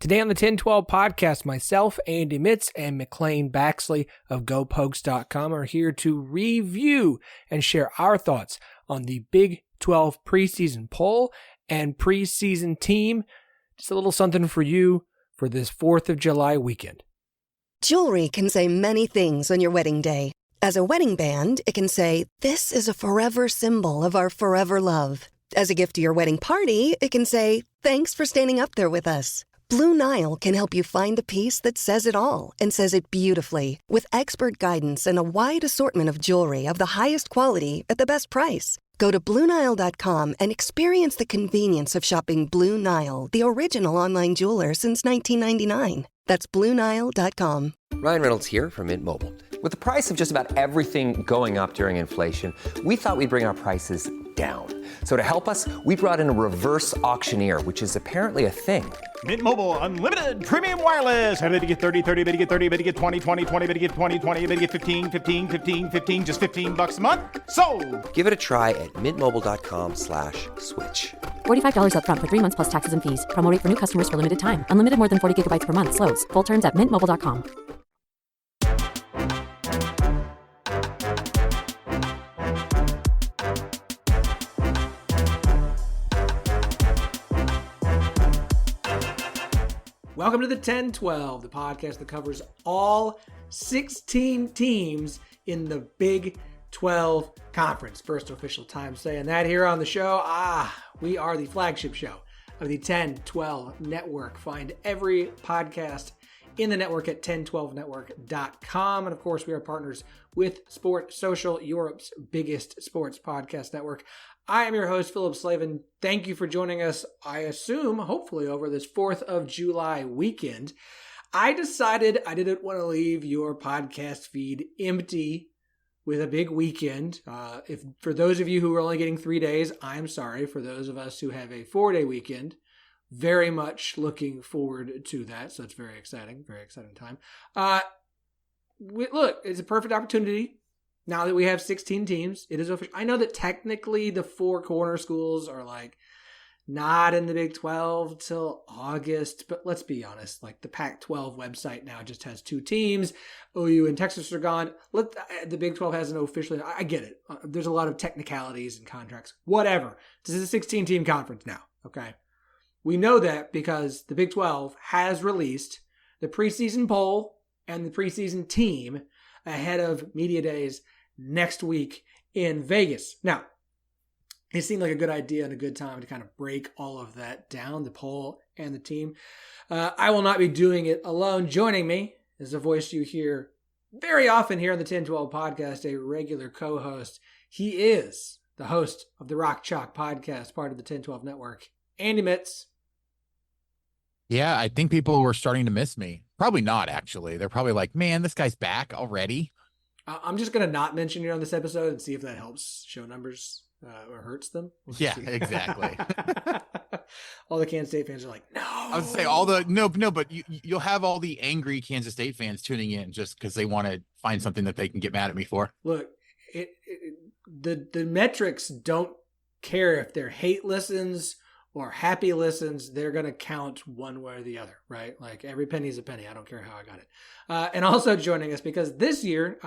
Today on the 1012 podcast, myself, Andy Mitts, and McClain Baxley of GoPokes.com are here to review and share our thoughts on the Big 12 preseason poll and preseason team. Just a little something for you for this 4th of July weekend. Jewelry can say many things on your wedding day. As a wedding band, it can say, "This is a forever symbol of our forever love." As a gift to your wedding party, it can say, "Thanks for standing up there with us." Blue Nile can help you find the piece that says it all and says it beautifully, with expert guidance and a wide assortment of jewelry of the highest quality at the best price. Go to BlueNile.com and experience the convenience of shopping Blue Nile, the original online jeweler since 1999. That's BlueNile.com. Ryan Reynolds here from Mint Mobile. With the price of just about everything going up during inflation, we thought we'd bring our prices down. So to help us, we brought in a reverse auctioneer, which is apparently a thing. Mint Mobile Unlimited Premium Wireless. How to get 30, 30, bit to get 30, bit to get 20, 20, 20, bit to get 20, 20, bit to get 15, 15, 15, 15, just $15 a month? Sold! Give it a try at mintmobile.com/switch. $45 up front for 3 months plus taxes and fees. Promo rate for new customers for limited time. Unlimited more than 40 gigabytes per month. Slows full terms at mintmobile.com. Welcome to the 1012, the podcast that covers all 16 teams in the Big 12 Conference. First official time saying that here on the show. We are the flagship show of the 1012 Network. Find every podcast in the network at 1012network.com. And of course, we are partners with Sport Social, Europe's biggest sports podcast network. I am your host, Phillip Slavin. Thank you for joining us, I assume, hopefully over this 4th of July weekend. I decided I didn't want to leave your podcast feed empty with a big weekend. If for those of you who are only getting 3 days, I'm sorry. For those of us who have a 4-day weekend, very much looking forward to that. So it's very exciting time. Look, it's a perfect opportunity. Now that we have 16 teams, it is official. I know that technically the 4 corner schools are like not in the Big 12 till August, but let's be honest, like the Pac-12 website now just has 2 teams. OU and Texas are gone. The Big 12 hasn't officially. I get it. There's a lot of technicalities and contracts. Whatever. This is a 16-team conference now, okay? We know that because the Big 12 has released the preseason poll and the preseason team ahead of media days next week in Vegas. Now, it seemed like a good idea and a good time to kind of break all of that down, the poll and the team. I will not be doing it alone. Joining me is a voice you hear very often here on the 1012 podcast, a regular co-host. He is the host of the Rock Chalk podcast, part of the 1012 network, Andy Mitts. Yeah, I think people were starting to miss me. Probably not, actually. They're probably like, man, this guy's back already. I'm just going to not mention you on this episode and see if that helps show numbers or hurts them. Yeah, exactly. All the Kansas State fans are like, no. I would say but you'll have all the angry Kansas State fans tuning in just because they want to find something that they can get mad at me for. Look, the metrics don't care if they're hate listens or happy listens. They're going to count one way or the other, right? Like every penny is a penny. I don't care how I got it. And also joining us because this year,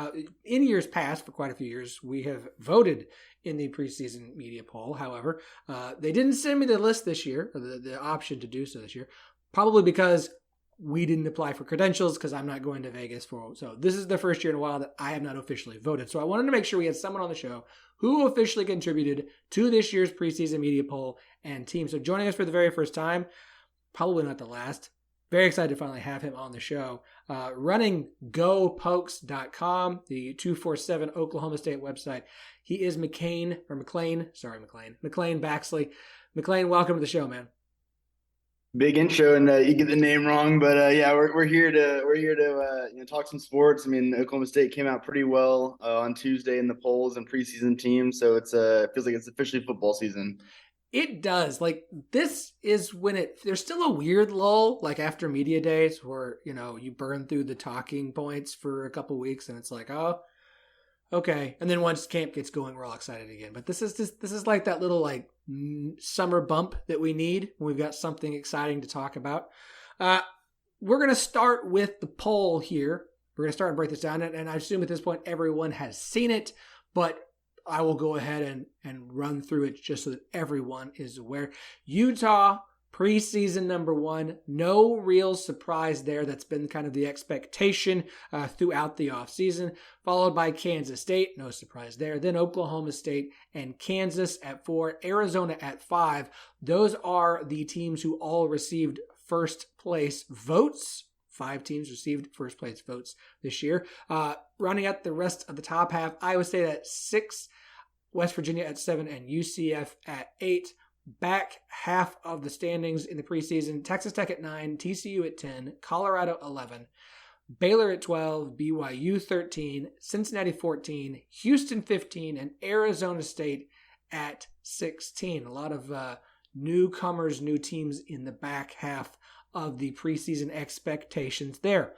in years past, for quite a few years, we have voted in the preseason media poll. However, they didn't send me the list this year, or the option to do so this year, probably because we didn't apply for credentials because I'm not going to Vegas for. So this is the first year in a while that I have not officially voted. So I wanted to make sure we had someone on the show who officially contributed to this year's preseason media poll and team. So joining us for the very first time, probably not the last. Very excited to finally have him on the show. Running GoPokes.com, the 247 Oklahoma State website. He is McClain Baxley. McClain, welcome to the show, man. Big intro, and you get the name wrong, but yeah, we're here to talk some sports. I mean, Oklahoma State came out pretty well on Tuesday in the polls and preseason team, so it feels like it's officially football season. It does. Like, this is when there's still a weird lull, like after media days where, you burn through the talking points for a couple weeks and it's like, oh, okay. And then once camp gets going, we're all excited again. But this is like that little summer bump that we need when we've got something exciting to talk about. We're going to start with the poll here. We're going to start and break this down. And I assume at this point everyone has seen it, but I will go ahead and run through it just so that everyone is aware. Utah, preseason number 1. No real surprise there. That's been kind of the expectation throughout the offseason. Followed by Kansas State. No surprise there. Then Oklahoma State and Kansas at 4. Arizona at 5. Those are the teams who all received first place votes. 5 teams received first place votes this year. Rounding out the rest of the top half, Iowa State at 6, West Virginia at 7, and UCF at 8. Back half of the standings in the preseason, Texas Tech at 9, TCU at 10, Colorado 11, Baylor at 12, BYU 13, Cincinnati 14, Houston 15, and Arizona State at 16. A lot of newcomers, new teams in the back half of the preseason expectations there.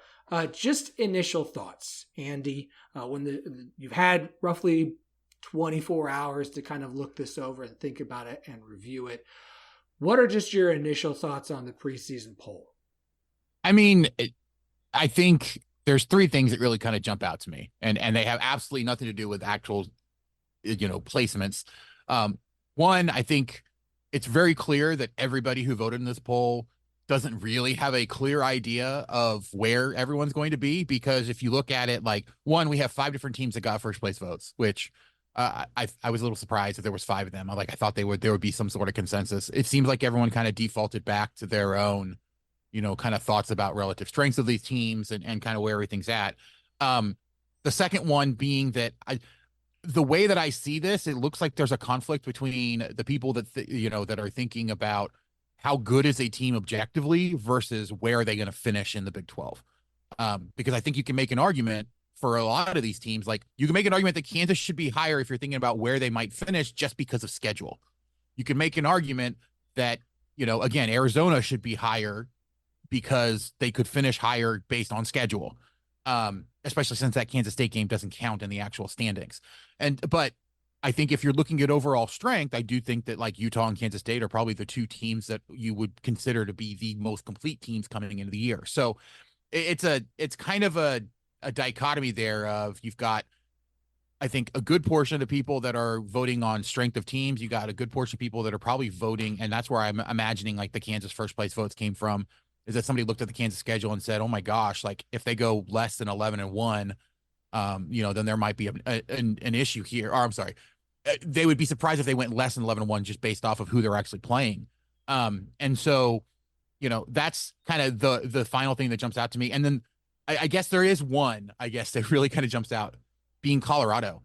Just initial thoughts, Andy, when you've had roughly 24 hours to kind of look this over and think about it and review it. What are just your initial thoughts on the preseason poll? I mean, I think there's 3 things that really kind of jump out to me, and they have absolutely nothing to do with actual, placements. One, I think it's very clear that everybody who voted in this poll doesn't really have a clear idea of where everyone's going to be, because if you look at it, like, one, we have 5 different teams that got first place votes, which I was a little surprised that there was 5 of them. I thought there would be some sort of consensus. It seems like everyone kind of defaulted back to their own, kind of thoughts about relative strengths of these teams and kind of where everything's at. The second one being that the way that I see this, it looks like there's a conflict between the people that, that are thinking about how good is a team objectively versus where are they going to finish in the Big 12. Because I think you can make an argument for a lot of these teams. Like, you can make an argument that Kansas should be higher if you're thinking about where they might finish just because of schedule. You can make an argument that, again, Arizona should be higher because they could finish higher based on schedule. Especially since that Kansas State game doesn't count in the actual standings. But I think if you're looking at overall strength, I do think that, like, Utah and Kansas State are probably the 2 teams that you would consider to be the most complete teams coming into the year. So it's kind of a dichotomy there of, you've got, I think, a good portion of the people that are voting on strength of teams. You got a good portion of people that are probably voting, and that's where I'm imagining like the Kansas first place votes came from, is that somebody looked at the Kansas schedule and said, oh my gosh, like, if they go less than 11-1, then there might be an issue here. Or I'm sorry, they would be surprised if they went less than 11-1 just based off of who they're actually playing. And so, that's kind of the final thing that jumps out to me. And then I guess there is one, that really kind of jumps out, being Colorado.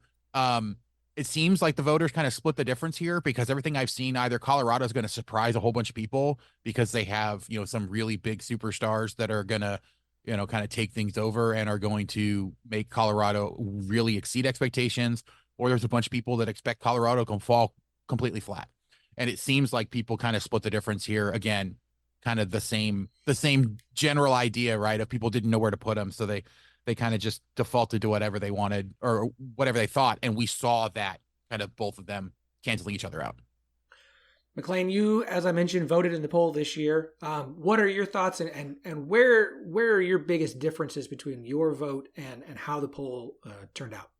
It seems like the voters kind of split the difference here, because everything I've seen, either Colorado is going to surprise a whole bunch of people because they have, some really big superstars that are going to, kind of take things over and are going to make Colorado really exceed expectations, or there's a bunch of people that expect Colorado to fall completely flat. And it seems like people kind of split the difference here. Again, kind of the same general idea, right? Of people didn't know where to put them. So they kind of just defaulted to whatever they wanted or whatever they thought. And we saw that kind of both of them canceling each other out. McClain, you, as I mentioned, voted in the poll this year. What are your thoughts, and where are your biggest differences between your vote and how the poll turned out?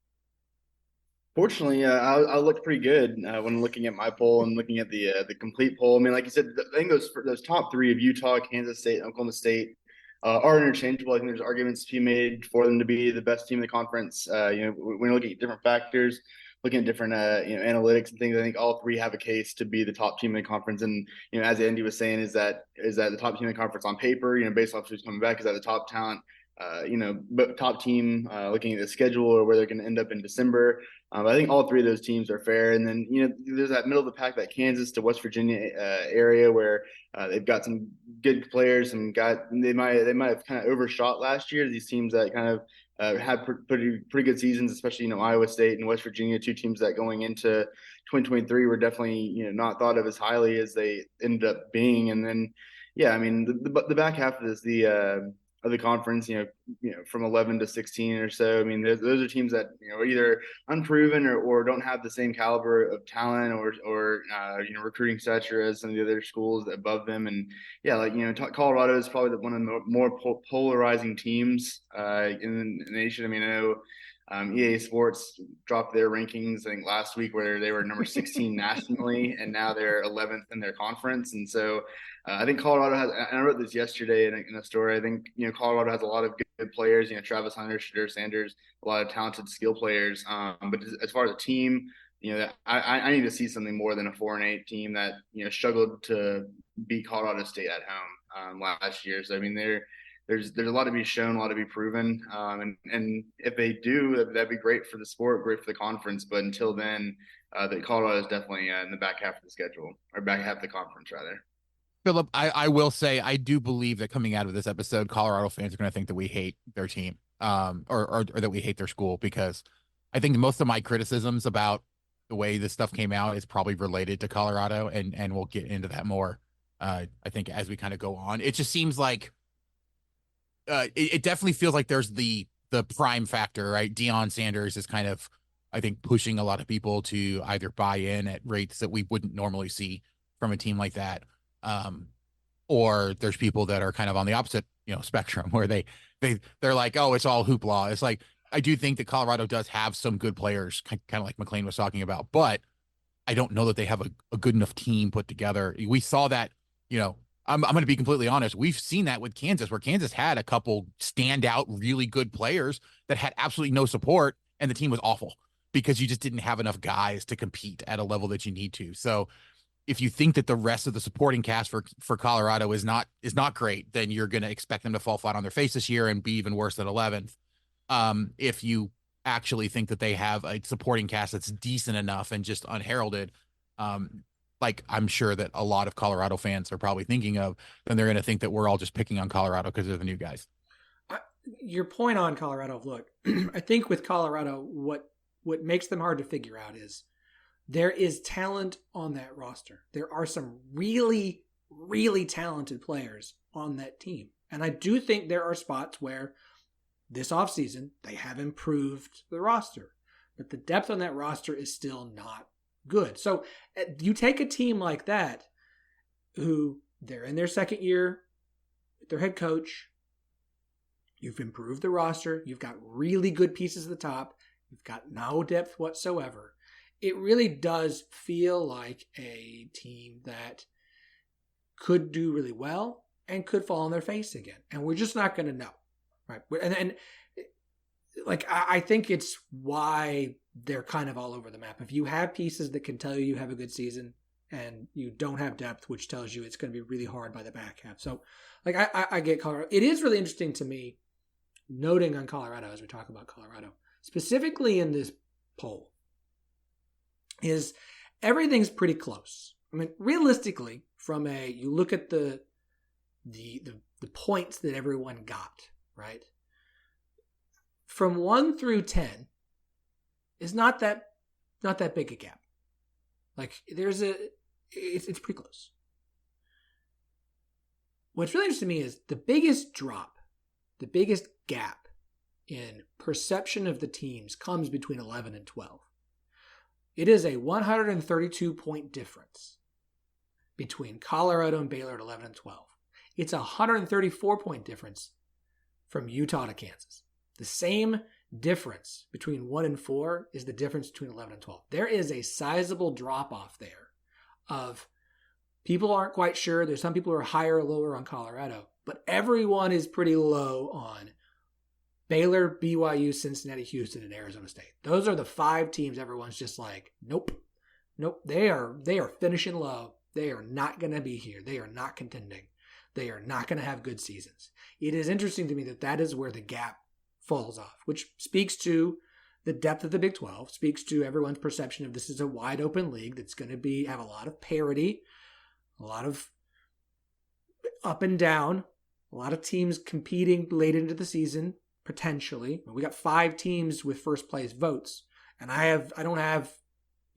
Fortunately, I looked pretty good when looking at my poll and looking at the complete poll. I mean, like you said, I think those top 3 of Utah, Kansas State, and Oklahoma State are interchangeable. I think there's arguments to be made for them to be the best team in the conference. When you're looking at different factors, looking at different analytics and things, I think all 3 have a case to be the top team in the conference. And as Andy was saying, is that the top team in the conference on paper? Based off who's coming back, is that the top talent? But top team looking at the schedule or where they're going to end up in December. I think all 3 of those teams are fair. And then, there's that middle of the pack, that Kansas to West Virginia area where they've got some good players and they might have kind of overshot last year. These teams that kind of had pretty good seasons, especially, Iowa State and West Virginia, 2 teams that going into 2023 were definitely, not thought of as highly as they ended up being. And then, yeah, I mean, the back half of this, of the conference, from 11 to 16 or so. I mean, those are teams that, are either unproven or don't have the same caliber of talent or recruiting stature as some of the other schools above them. And yeah, Colorado is probably one of the more polarizing teams in the nation. I mean, I know EA Sports dropped their rankings, I think, last week, where they were number 16 nationally, and now they're 11th in their conference. And so I think Colorado has, and I wrote this yesterday in a story, I think, Colorado has a lot of good players, Travis Hunter, Shadur Sanders, a lot of talented skill players. But as far as a team, I need to see something more than a 4-8 team that, struggled to beat Colorado State at home last year. So, I mean, there's a lot to be shown, a lot to be proven. And if they do, that'd be great for the sport, great for the conference. But until then, the Colorado is definitely in the back half of the schedule, or back half of the conference, rather. Phillip, I will say, I do believe that coming out of this episode, Colorado fans are going to think that we hate their team, or that we hate their school, because I think most of my criticisms about the way this stuff came out is probably related to Colorado, and we'll get into that more, I think, as we kind of go on. It just seems like it definitely feels like there's the prime factor, right? Deion Sanders is kind of, I think, pushing a lot of people to either buy in at rates that we wouldn't normally see from a team like that. Or there's people that are kind of on the opposite, spectrum, where they're like, oh, it's all hoopla. It's like, I do think that Colorado does have some good players, kind of like McClain was talking about, but I don't know that they have a good enough team put together. We saw that, I'm going to be completely honest. We've seen that with Kansas, where Kansas had a couple standout, really good players that had absolutely no support, and the team was awful because you just didn't have enough guys to compete at a level that you need to. So if you think that the rest of the supporting cast for Colorado is not great, then you're going to expect them to fall flat on their face this year and be even worse than 11th. If you actually think that they have a supporting cast that's decent enough and just unheralded, like I'm sure that a lot of Colorado fans are probably thinking of, then they're going to think that we're all just picking on Colorado because they're the new guys. Your point on Colorado, look, I think with Colorado, what makes them hard to figure out is there is talent on that roster. There are some really, really talented players on that team. And I do think there are spots where this offseason they have improved the roster. But the depth on that roster is still not good. So you take a team like that, who they're in their second year with their head coach. You've improved the roster. You've got really good pieces at the top. You've got no depth whatsoever. It really does feel like a team that could do really well and could fall on their face again. And we're just not going to know. Right. And I think it's why they're kind of all over the map. If you have pieces that can tell you have a good season and you don't have depth, which tells you it's going to be really hard by the back half. So I get Colorado. It is really interesting to me, noting on Colorado as we talk about Colorado, specifically in this poll, is everything's pretty close. I mean, realistically, you look at the points that everyone got, right? From 1 through 10 is not that big a gap. Like it's pretty close. What's really interesting to me is the biggest drop, the biggest gap in perception of the teams comes between 11 and 12. It is a 132-point difference between Colorado and Baylor at 11 and 12. It's a 134-point difference from Utah to Kansas. The same difference between 1 and 4 is the difference between 11 and 12. There is a sizable drop-off there of people aren't quite sure. There's some people who are higher or lower on Colorado, but everyone is pretty low on Baylor, BYU, Cincinnati, Houston, and Arizona State. Those are the 5 teams everyone's just like, nope. They are finishing low. They are not going to be here. They are not contending. They are not going to have good seasons. It is interesting to me that is where the gap falls off, which speaks to the depth of the Big 12, speaks to everyone's perception of this is a wide open league that's going to have a lot of parity, a lot of up and down, a lot of teams competing late into the season. Potentially, we got 5 teams with first place votes, and I don't have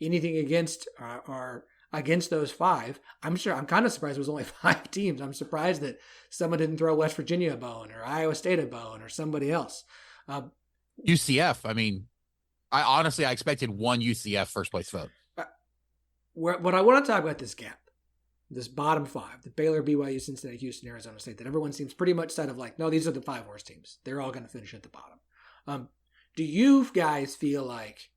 anything against our against those five. I'm kind of surprised it was only 5 teams. I'm surprised that someone didn't throw West Virginia a bone or Iowa State a bone or somebody else. UCF. I mean, I expected one UCF first place vote. What I want to talk about this gap, this bottom 5, the Baylor, BYU, Cincinnati, Houston, Arizona State, that everyone seems pretty much set of like, no, these are the 5 worst teams. They're all going to finish at the bottom. Do you guys feel like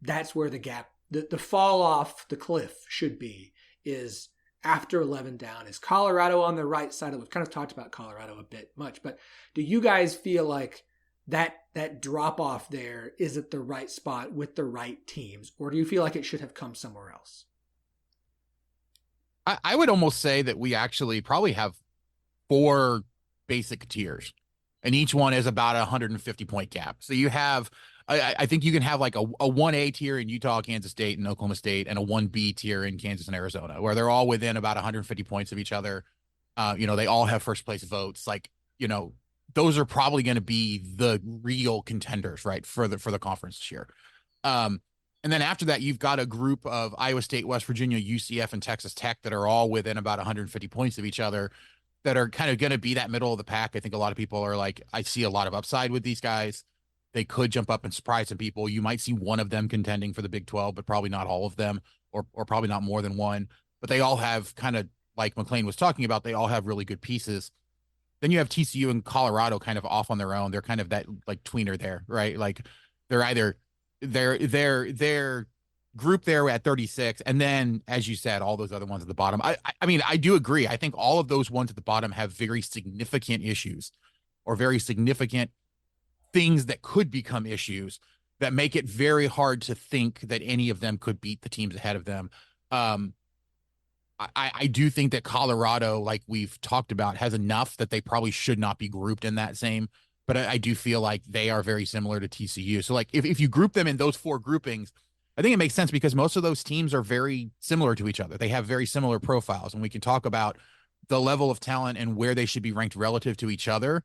that's where the gap, the fall off the cliff should be, is after 11 down? Is Colorado on the right side of it? We've kind of talked about Colorado a bit much, but do you guys feel like that drop off there is at the right spot with the right teams, or do you feel like it should have come somewhere else? I would almost say that we actually probably have 4 basic tiers, and each one is about a 150 point gap. So you have, I think you can have like a 1A tier in Utah, Kansas State, and Oklahoma State, and a 1B tier in Kansas and Arizona, where they're all within about 150 points of each other. They all have first place votes. Like, those are probably going to be the real contenders, right, for the conference this year. And then after that, you've got a group of Iowa State, West Virginia, UCF, and Texas Tech that are all within about 150 points of each other, that are kind of going to be that middle of the pack. I think a lot of people are like, I see a lot of upside with these guys. They could jump up and surprise some people. You might see one of them contending for the Big 12, but probably not all of them, or probably not more than one. But they all have, kind of like McClain was talking about, they all have really good pieces. Then you have TCU and Colorado kind of off on their own. They're kind of that like tweener there, right? Like they're either they're group there at 36, and then, as you said, all those other ones at the bottom. I mean, I do agree. I think all of those ones at the bottom have very significant issues, or very significant things that could become issues that make it very hard to think that any of them could beat the teams ahead of them. I do think that Colorado, like we've talked about, has enough that they probably should not be grouped in that same, but I do feel like they are very similar to TCU. So like if you group them in those 4 groupings, I think it makes sense, because most of those teams are very similar to each other. They have very similar profiles, and we can talk about the level of talent and where they should be ranked relative to each other.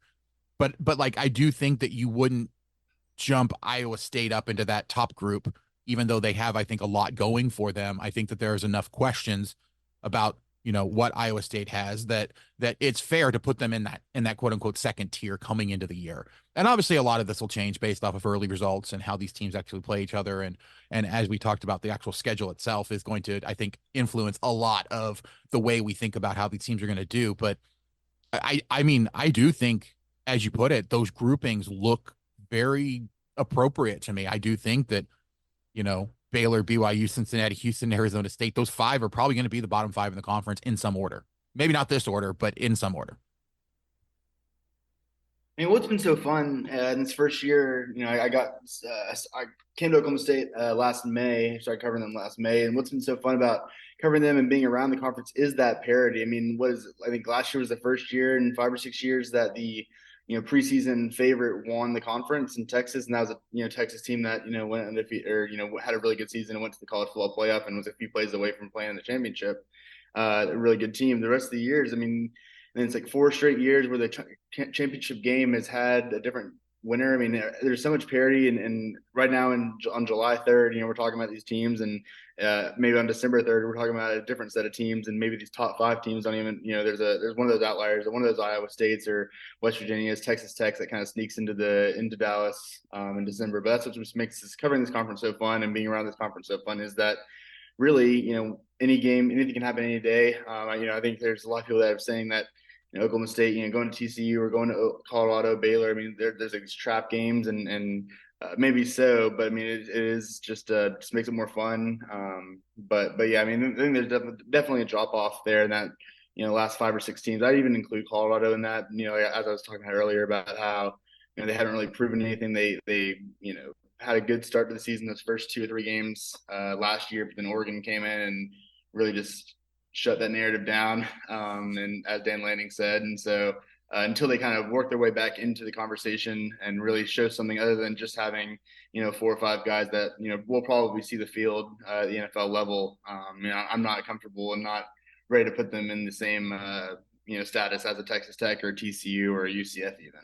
But like, I do think that you wouldn't jump Iowa State up into that top group, even though they have, I think, a lot going for them. I think that there's enough questions about, what Iowa State has, that it's fair to put them in that quote unquote second tier coming into the year. And obviously a lot of this will change based off of early results and how these teams actually play each other. And as we talked about, the actual schedule itself is going to, I think, influence a lot of the way we think about how these teams are going to do. But I mean, I do think, as you put it, those groupings look very appropriate to me. I do think that, Baylor, BYU, Cincinnati, Houston, Arizona State, those 5 are probably going to be the bottom 5 in the conference in some order. Maybe not this order, but in some order. I mean, what's been so fun in this first year, I came to Oklahoma State last May, started covering them last May, and what's been so fun about covering them and being around the conference is that parity. I mean, I think last year was the first year in 5 or 6 years that the preseason favorite won the conference in Texas, and that was a Texas team that went undefeated, or had a really good season and went to the college football playoff and was a few plays away from playing in the championship. A really good team. The rest of the years, I mean, and it's like 4 straight years where the championship game has had a different winner. I mean, there's so much parity, and right now on July 3rd, we're talking about these teams, and maybe on December 3rd, we're talking about a different set of teams, and maybe these top 5 teams don't even, there's one of those outliers, or one of those Iowa States or West Virginia's, Texas Tech, that kind of sneaks into Dallas in December. But that's what just makes covering this conference so fun, and being around this conference so fun, is that really, anything can happen any day. I think there's a lot of people that are saying that Oklahoma State, going to TCU or going to Colorado, Baylor. I mean, there's like these trap games, and maybe so, but I mean, it is just makes it more fun. But yeah, I mean, I think there's definitely a drop off there in that last 5 or 6 teams. I'd even include Colorado in that. As I was talking about earlier about how they haven't really proven anything. They had a good start to the season, those first 2 or 3 games last year, but then Oregon came in and really just shut that narrative down, and as Dan Lanning said. And so until they kind of work their way back into the conversation and really show something other than just having 4 or 5 guys that will probably see the field at the NFL level, I'm not comfortable and not ready to put them in the same status as a Texas Tech or TCU or UCF even.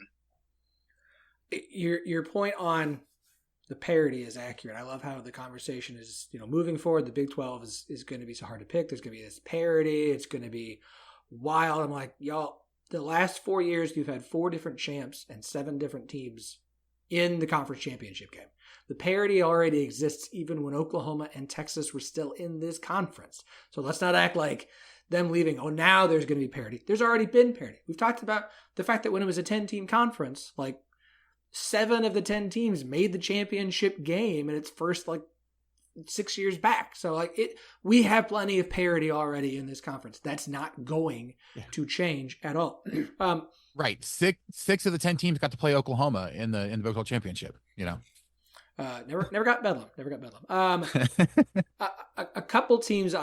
Your point on the parity is accurate. I love how the conversation is, moving forward. The Big 12 is going to be so hard to pick. There's going to be this parity. It's going to be wild. I'm like, y'all, the last 4 years, you've had 4 different champs and 7 different teams in the conference championship game. The parity already exists even when Oklahoma and Texas were still in this conference. So let's not act like them leaving, oh, now there's going to be parity. There's already been parity. We've talked about the fact that when it was a 10-team conference, 7 of the 10 teams made the championship game in its first 6 years back. So we have plenty of parity already in this conference. That's not going to change at all. Right. Six of the 10 teams got to play Oklahoma in the Big 12 championship, Never got Bedlam. A couple teams,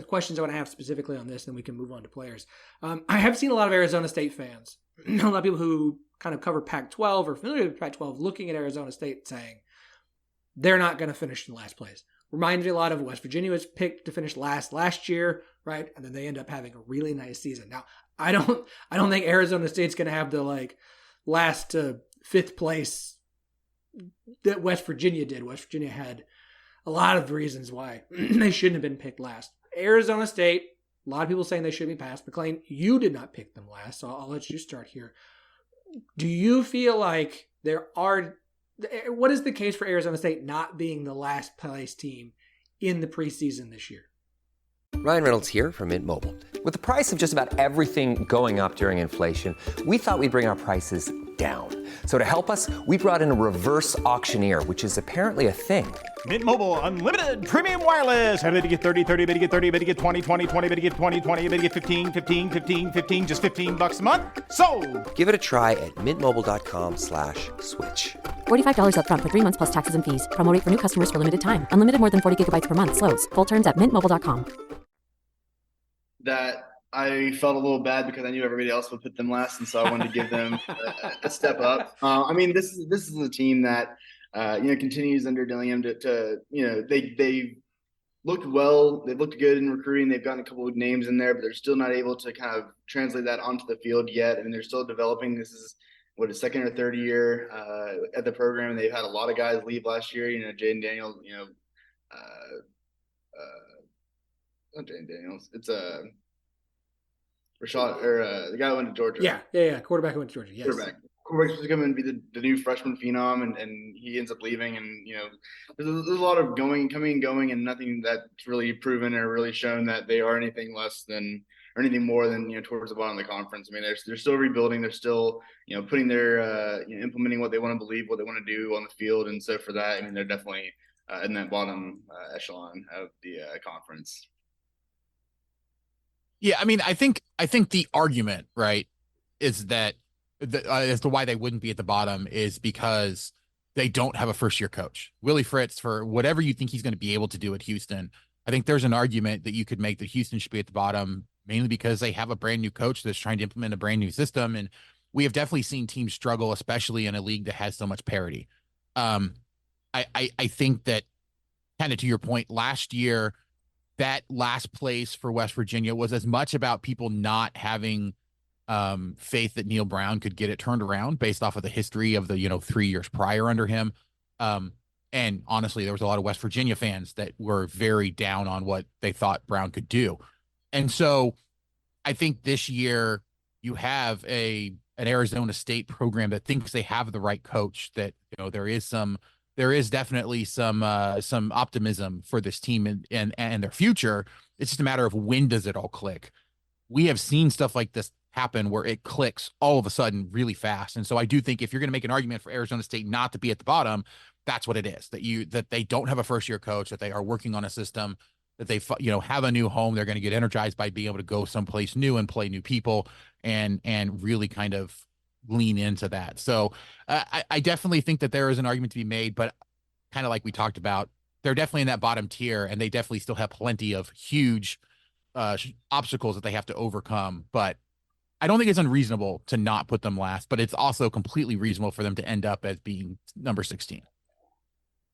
questions I want to have specifically on this, then we can move on to players. I have seen a lot of Arizona State fans, a lot of people who kind of cover Pac-12 or familiar with Pac-12, looking at Arizona State saying they're not going to finish in last place. Reminds me a lot of West Virginia was picked to finish last year, right? And then they end up having a really nice season. Now, I don't think Arizona State's going to have the last 5th place that West Virginia did. West Virginia had a lot of reasons why they shouldn't have been picked last. Arizona State, a lot of people saying they should be passed. McClain, you did not pick them last, so I'll let you start here. Do you feel like what is the case for Arizona State not being the last place team in the preseason this year? Ryan Reynolds here from Mint Mobile. With the price of just about everything going up during inflation, we thought we'd bring our prices down. So to help us, we brought in a reverse auctioneer, which is apparently a thing. Mint Mobile Unlimited Premium Wireless. How to get 30, 30, bit to get 30, bit to get 20, 20, 20, bit to get 20, 20, bit to get 15, 15, 15, 15, just $15 a month? Sold! Give it a try at mintmobile.com/switch. $45 up front for 3 months plus taxes and fees. Promo rate for new customers for limited time. Unlimited more than 40 gigabytes per month. Slows full terms at mintmobile.com. That I felt a little bad because I knew everybody else would put them last, and so I wanted to give them a step up. This is a team that continues under Dillingham to they looked well, they looked good in recruiting. They've gotten a couple of names in there, but they're still not able to kind of translate that onto the field yet. I mean, they're still developing. This is a second or third year at the program, and they've had a lot of guys leave last year. Jaden Daniels, not Jaden Daniels. It's Rashad, or the guy who went to Georgia. Yeah. Quarterback who went to Georgia. Yes. Quarterback's supposed to come and be the new freshman phenom, and he ends up leaving. And there's a lot of coming and going, and nothing that's really proven or really shown that they are anything less than or anything more than towards the bottom of the conference. I mean, they're still rebuilding. They're still putting their implementing what they want to believe, what they want to do on the field. And so for that, I mean, they're definitely in that bottom echelon of the conference. Yeah, I mean, I think the argument, right, is that as to why they wouldn't be at the bottom is because they don't have a first-year coach. Willie Fritz, for whatever you think he's going to be able to do at Houston, I think there's an argument that you could make that Houston should be at the bottom, mainly because they have a brand new coach that's trying to implement a brand new system. And we have definitely seen teams struggle, especially in a league that has so much parity. I think that, kind of to your point, last year, that last place for West Virginia was as much about people not having faith that Neil Brown could get it turned around based off of the history of the 3 years prior under him. And honestly, there was a lot of West Virginia fans that were very down on what they thought Brown could do. And so I think this year you have an Arizona State program that thinks they have the right coach, that there is definitely some optimism for this team and their future. It's just a matter of when does it all click. We have seen stuff like this happen where it clicks all of a sudden really fast. And so I do think if you're going to make an argument for Arizona State not to be at the bottom, that's what it is, that they don't have a first year coach, that they are working on a system, that they have a new home. They're going to get energized by being able to go someplace new and play new people and really kind of lean into that. So I definitely think that there is an argument to be made, but kind of like we talked about, they're definitely in that bottom tier, and they definitely still have plenty of huge obstacles that they have to overcome. But I don't think it's unreasonable to not put them last, but it's also completely reasonable for them to end up as being number 16.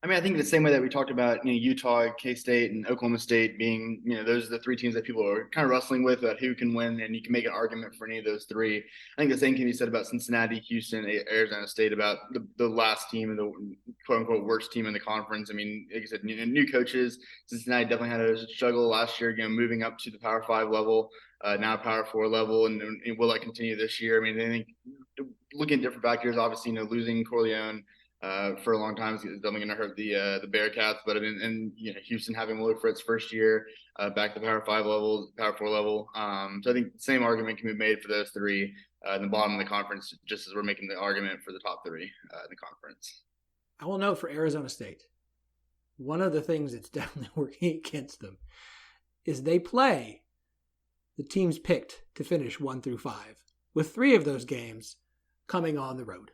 I mean, I think the same way that we talked about, Utah, K-State, and Oklahoma State being, those are the three teams that people are kind of wrestling with about who can win, and you can make an argument for any of those three. I think the same can be said about Cincinnati, Houston, Arizona State, about the last team and the quote unquote worst team in the conference. I mean, like I said, new coaches. Cincinnati definitely had a struggle last year, moving up to the Power 5 level, now Power 4 level, and will that continue this year? I mean, I think looking at different factors, obviously, losing Corleone for a long time is definitely going to hurt the Bearcats. But I mean, and Houston having Willard for its first year back to Power 5 level, Power 4 level. So I think the same argument can be made for those three in the bottom of the conference, just as we're making the argument for the top three in the conference. I will note for Arizona State, one of the things that's definitely working against them is they play the teams picked to finish 1 through 5, with 3 of those games coming on the road.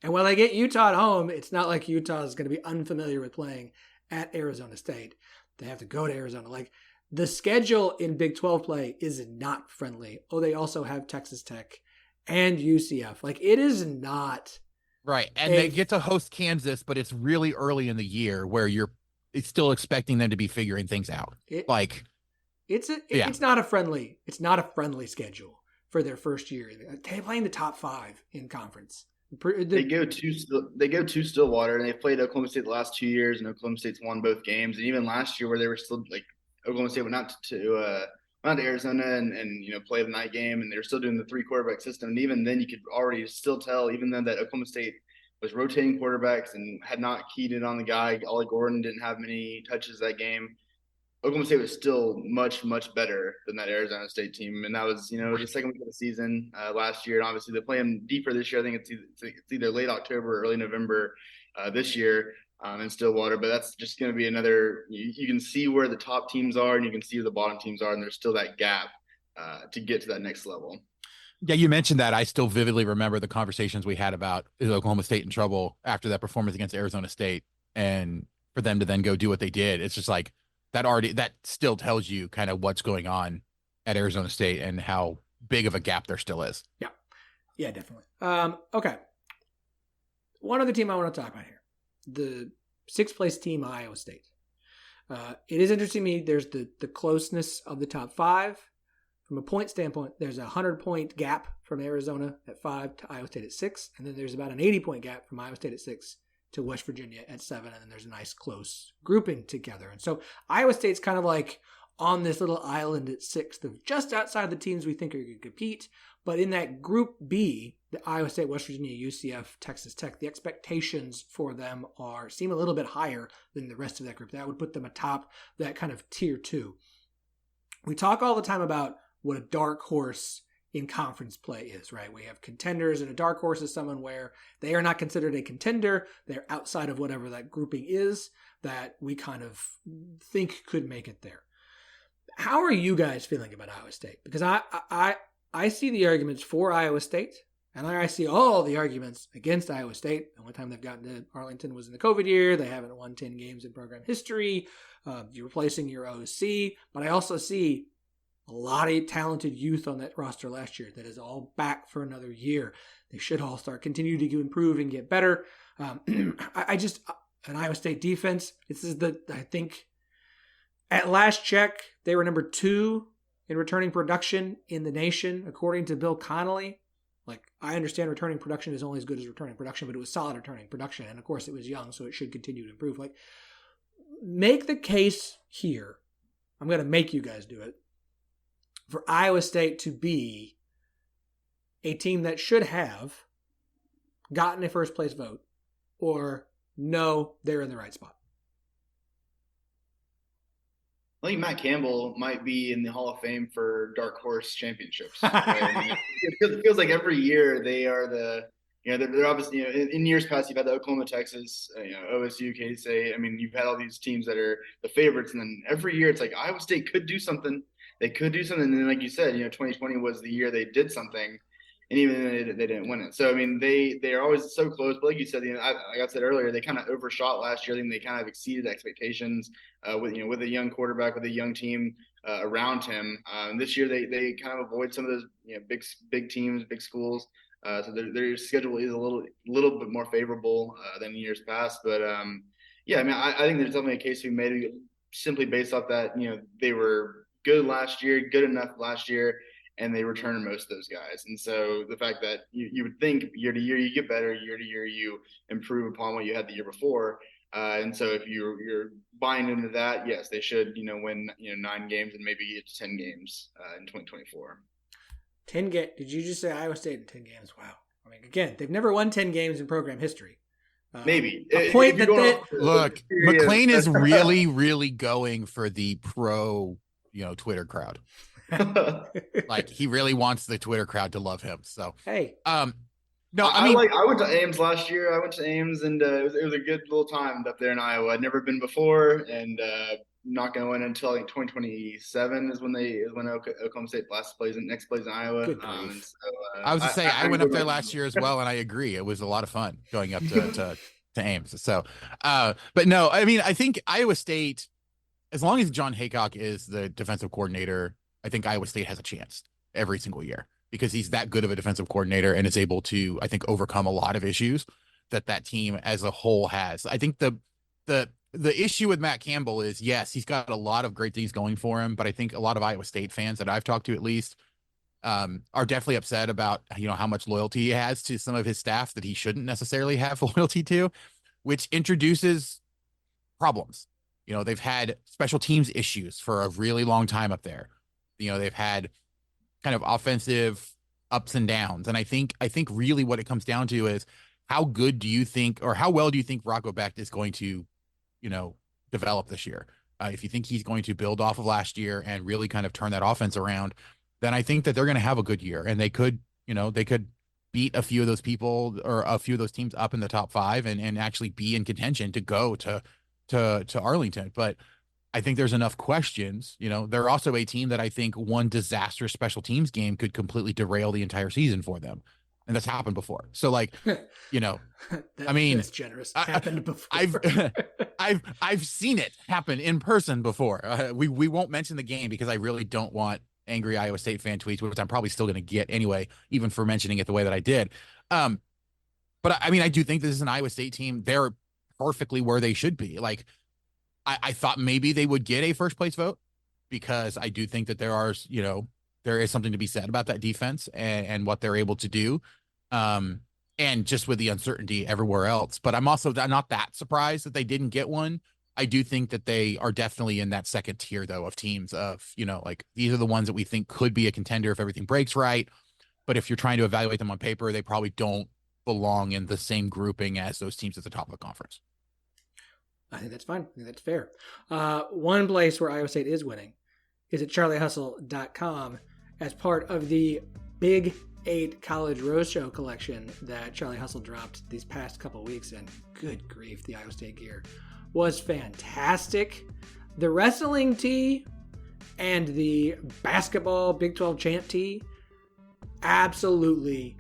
And when they get Utah at home, it's not like Utah is going to be unfamiliar with playing at Arizona State. They have to go to Arizona. Like, the schedule in Big 12 play is not friendly. Oh, they also have Texas Tech and UCF. Like, it is not. Right. And they get to host Kansas, but it's really early in the year where it's still expecting them to be figuring things out. It's not a friendly schedule for their first year. They're playing the top 5 in conference. They go to Stillwater, and they've played Oklahoma State the last 2 years, and Oklahoma State's won both games. And even last year, where they were still like Oklahoma State went out to Arizona and play the night game, and they were still doing the 3 quarterback system. And even then, you could already still tell, even though that Oklahoma State was rotating quarterbacks and had not keyed in on the guy, Ollie Gordon didn't have many touches that game. Oklahoma State was still much, much better than that Arizona State team. And that was, the second week of the season last year. And obviously they're playing deeper this year. I think it's either late October or early November this year in Stillwater. But that's just going to be another – you can see where the top teams are and you can see where the bottom teams are. And there's still that gap to get to that next level. Yeah, you mentioned that. I still vividly remember the conversations we had about is Oklahoma State in trouble after that performance against Arizona State. And for them to then go do what they did, it's just like – that still tells you kind of what's going on at Arizona State and how big of a gap there still is. Yeah, definitely. Okay. One other team I want to talk about here, the 6th place team, Iowa State. It is interesting to me. There's the closeness of the top 5. From a point standpoint, there's a 100-point gap from Arizona at 5 to Iowa State at 6. And then there's about an 80-point gap from Iowa State at 6 to West Virginia at 7, and then there's a nice close grouping together. And so Iowa State's kind of like on this little island at 6th of just outside the teams we think are going to compete. But in that Group B, the Iowa State, West Virginia, UCF, Texas Tech, the expectations for them seem a little bit higher than the rest of that group. That would put them atop that kind of tier 2. We talk all the time about what a dark horse in conference play is, right? We have contenders, and a dark horse is someone where they are not considered a contender. They're outside of whatever that grouping is that we kind of think could make it there. How are you guys feeling about Iowa State? Because I see the arguments for Iowa State, and I see all the arguments against Iowa State. The only time they've gotten to Arlington was in the COVID year. They haven't won 10 games in program history. You're replacing your OC. But I also see a lot of talented youth on that roster last year that is all back for another year. They should all continue to improve and get better. An Iowa State defense, I think at last check, they were number 2 in returning production in the nation, according to Bill Connolly. Like, I understand returning production is only as good as returning production, but it was solid returning production. And of course it was young, so it should continue to improve. Like, make the case here. I'm going to make you guys do it. For Iowa State to be a team that should have gotten a first place vote, or no, they're in the right spot. I think Matt Campbell might be in the Hall of Fame for dark horse championships. Right? I mean, it feels like every year they are they're obviously, in years past, you've had the Oklahoma, Texas, OSU, K-State. I mean, you've had all these teams that are the favorites. And then every year it's like Iowa State could do something. They could do something. And then, like you said, 2020 was the year they did something. And even then they didn't win it. So, I mean, they are always so close. But like you said, like I said earlier, they kind of overshot last year. I think they kind of exceeded expectations with a young quarterback, with a young team around him. This year, they kind of avoid some of those big teams, big schools. So their schedule is a little bit more favorable than years past. But yeah, I mean, I think there's definitely a case to be made simply based off that, they were good last year, good enough last year, and they returned most of those guys. And so the fact that you would think year to year you get better, year to year you improve upon what you had the year before. And so if you're buying into that, yes, they should, win, 9 games and maybe get to 10 games in 2024. 10 games. Did you just say Iowa State in 10 games? Wow. I mean, again, they've never won 10 games in program history. Maybe. A point that look, McClain is really, really going for the pro, Twitter crowd. Like, he really wants the Twitter crowd to love him. So, hey, no, I went to Ames last year. I went to Ames, and it was a good little time up there in Iowa. I'd never been before, and not going to win until 2027 is when Oklahoma State next plays in Iowa. I was to say I went up there last year as well, and I agree. It was a lot of fun going up to Ames. So, but no, I mean, I think Iowa State, as long as John Haycock is the defensive coordinator, I think Iowa State has a chance every single year, because he's that good of a defensive coordinator and is able to, I think, overcome a lot of issues that team as a whole has. I think the issue with Matt Campbell is, yes, he's got a lot of great things going for him, but I think a lot of Iowa State fans that I've talked to, at least, are definitely upset about, how much loyalty he has to some of his staff that he shouldn't necessarily have loyalty to, which introduces problems. They've had special teams issues for a really long time up there. They've had kind of offensive ups and downs. And I think really what it comes down to is, how good do you think, or how well do you think Rocco Becht is going to, develop this year? If you think he's going to build off of last year and really kind of turn that offense around, then I think that they're going to have a good year, and they could beat a few of those people or a few of those teams up in the top 5 and actually be in contention to go to Arlington. But I think there's enough questions. They're also a team that I think one disastrous special teams game could completely derail the entire season for them. And that's happened before. So, like, I mean, that's generous. Happened before. I've seen it happen in person before. We won't mention the game because I really don't want angry Iowa State fan tweets, which I'm probably still going to get anyway, even for mentioning it the way that I did. But I mean, I do think this is an Iowa State team. They're perfectly where they should be. Like, I thought maybe they would get a first place vote, because I do think that there is something to be said about that defense and what they're able to do. And just with the uncertainty everywhere else, but I'm also not that surprised that they didn't get one. I do think that they are definitely in that second tier, though, of teams of, like, these are the ones that we think could be a contender if everything breaks right. But if you're trying to evaluate them on paper, they probably don't belong in the same grouping as those teams at the top of the conference. I think that's fine. I think that's fair. One place where Iowa State is winning is at charliehustle.com as part of the Big 8 College Roadshow collection that Charlie Hustle dropped these past couple weeks. And good grief, the Iowa State gear was fantastic. The wrestling tee and the basketball Big 12 champ tee, absolutely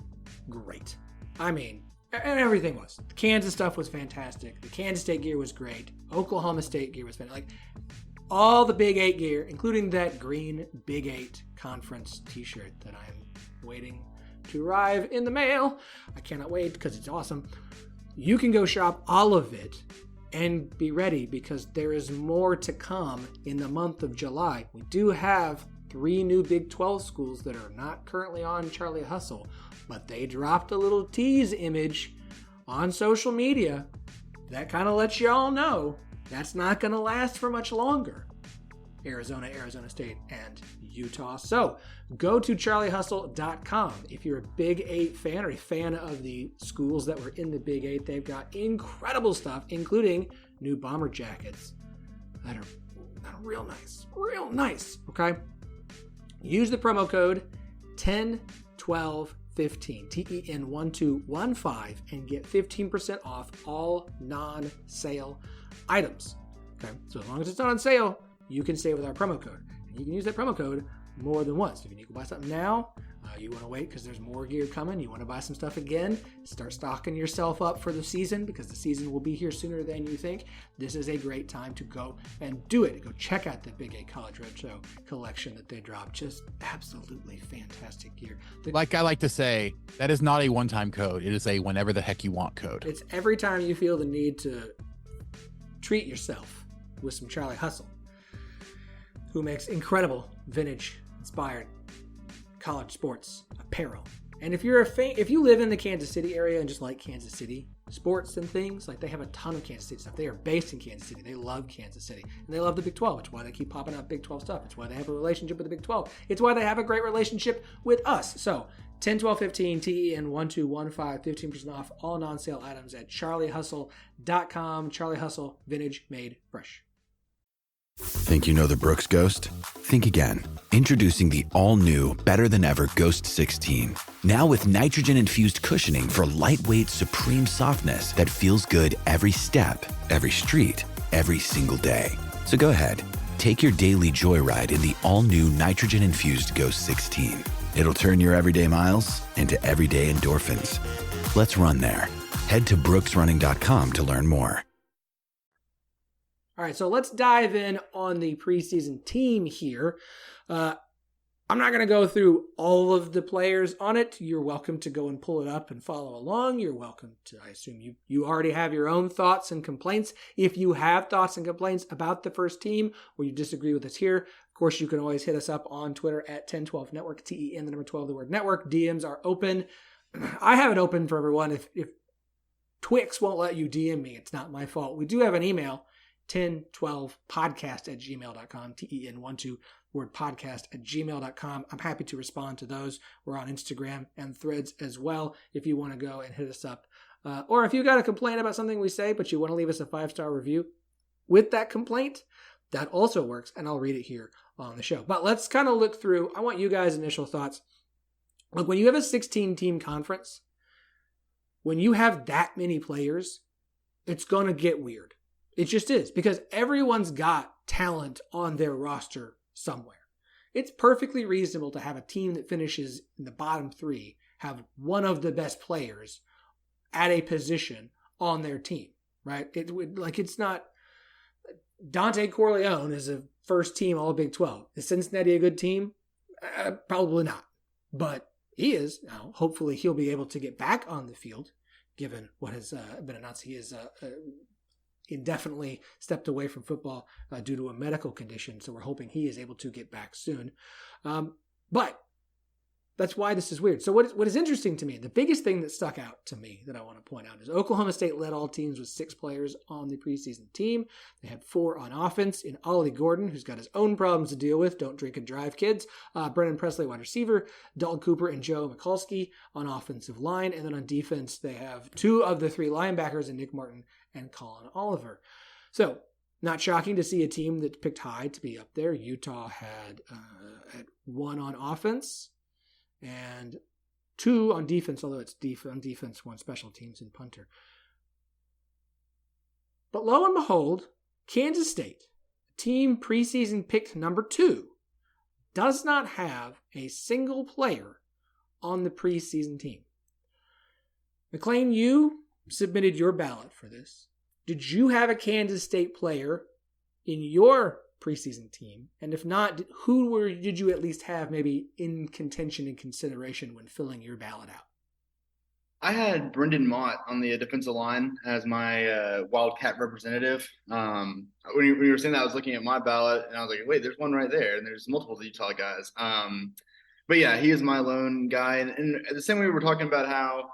great. I mean, everything was. The Kansas stuff was fantastic. The Kansas State gear was great. Oklahoma State gear was fantastic. Like, all the Big 8 gear, including that green Big 8 conference t-shirt that I'm waiting to arrive in the mail. I cannot wait because it's awesome. You can go shop all of it and be ready, because there is more to come in the month of July. We do have 3 new Big 12 schools that are not currently on Charlie Hustle, but they dropped a little tease image on social media that kind of lets y'all know that's not going to last for much longer. Arizona, Arizona State, and Utah. So go to charliehustle.com. If you're a Big 8 fan or a fan of the schools that were in the Big 8, they've got incredible stuff, including new bomber jackets that are real nice, okay? Use the promo code 101215, TEN1215, and get 15% off all non-sale items, okay? So as long as it's not on sale, you can stay with our promo code. And you can use that promo code more than once. If you need to buy something now, You want to wait because there's more gear coming. You want to buy some stuff again. Start stocking yourself up for the season because the season will be here sooner than you think. This is a great time to go and do it. Go check out the Big 8 College Retro collection that they dropped. Just absolutely fantastic gear. Like I like to say, that is not a one-time code. It is a whenever the heck you want code. It's every time you feel the need to treat yourself with some Charlie Hustle, who makes incredible vintage-inspired college sports apparel. And if you're if you live in the Kansas City area and just like Kansas City sports and things, like they have a ton of Kansas City stuff. They are based in Kansas City. They love Kansas City. And they love the Big 12. It's why they keep popping up Big 12 stuff. It's why they have a relationship with the Big 12. It's why they have a great relationship with us. So 10, 12, 15, TEN 1215, 15% off all non-sale items at charliehustle.com. Charlie Hustle, vintage made fresh. Think you know the Brooks Ghost? Think again. Introducing the all-new, better-than-ever Ghost 16. Now with nitrogen-infused cushioning for lightweight, supreme softness that feels good every step, every street, every single day. So go ahead, take your daily joyride in the all-new nitrogen-infused Ghost 16. It'll turn your everyday miles into everyday endorphins. Let's run there. Head to brooksrunning.com to learn more. All right, so let's dive in on the preseason team here. I'm not going to go through all of the players on it. You're welcome to go and pull it up and follow along. You're welcome to, I assume you already have your own thoughts and complaints. If you have thoughts and complaints about the first team or you disagree with us here, of course, you can always hit us up on Twitter at 1012network, TEN, the number 12, the word network. DMs are open. I have it open for everyone. If Twix won't let you DM me, it's not my fault. We do have an email, 1012podcast@gmail.com, TEN12 word podcast@gmail.com. I'm happy to respond to those. We're on Instagram and Threads as well if you want to go and hit us up. Or if you got a complaint about something we say, but you want to leave us a 5-star review with that complaint, that also works, and I'll read it here on the show. But let's kind of look through. I want you guys' initial thoughts. Look, when you have a 16-team conference, when you have that many players, it's going to get weird. It just is, because everyone's got talent on their roster somewhere. It's perfectly reasonable to have a team that finishes in the bottom 3 have one of the best players at a position on their team, right? It's not. Dante Corleone is a first team All Big 12. Is Cincinnati a good team? Probably not, but he is. Now, hopefully he'll be able to get back on the field, given what has been announced. He is indefinitely stepped away from football due to a medical condition, so we're hoping he is able to get back soon. But that's why this is weird. So what is interesting to me, the biggest thing that stuck out to me that I want to point out is Oklahoma State led all teams with 6 players on the preseason team. They had 4 on offense in Ollie Gordon, who's got his own problems to deal with. Don't drink and drive, kids. Brennan Presley, wide receiver. Dalton Cooper and Joe Mikulski on offensive line. And then on defense, they have 2 of the 3 linebackers in Nick Martin and Colin Oliver. So not shocking to see a team that picked high to be up there. Utah had 1 on offense and 2 on defense, although it's on defense, 1 special teams and punter. But lo and behold, Kansas State, team preseason picked number 2, does not have a single player on the preseason team. McClain, you submitted your ballot for this. Did you have a Kansas State player in your preseason team? And if not, did you at least have maybe in contention and consideration when filling your ballot out? I had Brendan Mott on the defensive line as my Wildcat representative. When you were saying that, I was looking at my ballot and I was like, wait, there's one right there. And there's multiple Utah guys. But yeah, he is my lone guy. And the same way we were talking about how,